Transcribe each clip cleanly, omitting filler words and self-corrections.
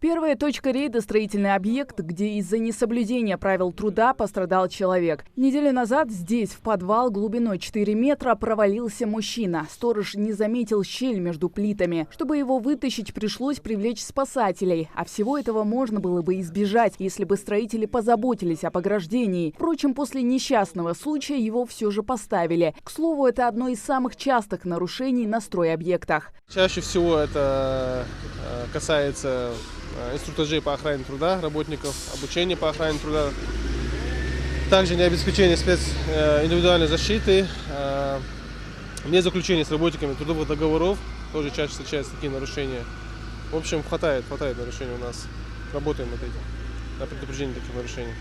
Первая точка рейда – строительный объект, где из-за несоблюдения правил труда пострадал человек. Неделю назад здесь, в подвал глубиной 4 метра, провалился мужчина. Сторож не заметил щель между плитами. Чтобы его вытащить, пришлось привлечь спасателей. А всего этого можно было бы избежать, если бы строители позаботились об ограждении. Впрочем, после несчастного случая его все же поставили. К слову, это одно из самых частых нарушений на стройобъектах. Чаще всего это касается инструктажей по охране труда, работников, обучения по охране труда, также необеспечение индивидуальной защиты, не заключение с работниками трудовых договоров, тоже чаще встречаются такие нарушения. В общем, хватает нарушений у нас. Работаем над этим, на предупреждение таких нарушений.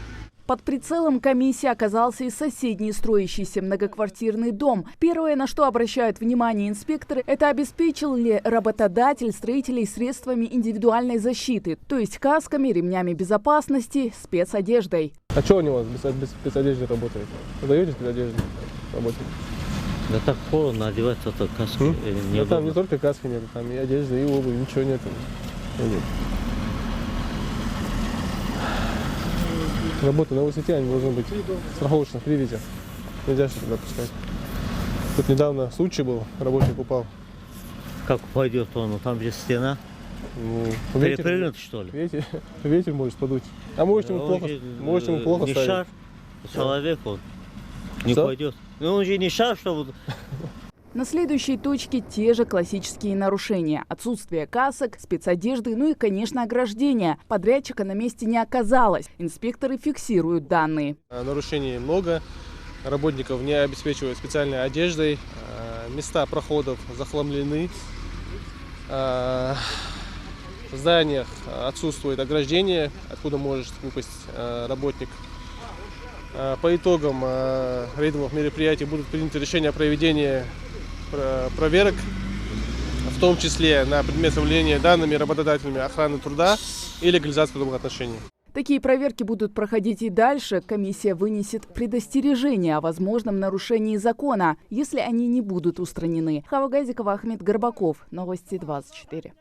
Под прицелом комиссии оказался и соседний строящийся многоквартирный дом. Первое, на что обращают внимание инспекторы, это обеспечил ли работодатель строителей средствами индивидуальной защиты, то есть касками, ремнями безопасности, спецодеждой. А что у него без спецодежды работает? Вы даете спецодежду работать? Да так холодно, одевать это каски. Да там не только каски нет, там и одежда, и обувь, ничего нет. Работа на высоте, они должны быть страховочно в привязи. Нельзя что-то допускать. Тут недавно случай был, работник упал. Как упадет он? Там же стена. Перепрыгнуть, что ли? Ветер может подуть. А может ему плохо не ставить. Шар, человек он не пойдет. Ну он же не шар, чтобы... На следующей точке те же классические нарушения. Отсутствие касок, спецодежды, ну и, конечно, ограждения. Подрядчика на месте не оказалось. Инспекторы фиксируют данные. Нарушений много. Работников не обеспечивают специальной одеждой. Места проходов захламлены. В зданиях отсутствует ограждение, откуда может выпасть работник. По итогам рейдовых мероприятий будут приняты решения о проведении проверок, в том числе на предмет соблюдения данными работодателями охраны труда и легализации трудовых отношений. Такие проверки будут проходить и дальше. Комиссия вынесет предостережение о возможном нарушении закона, если они не будут устранены. Хава Газикова, Ахмед Горбаков. Новости 24.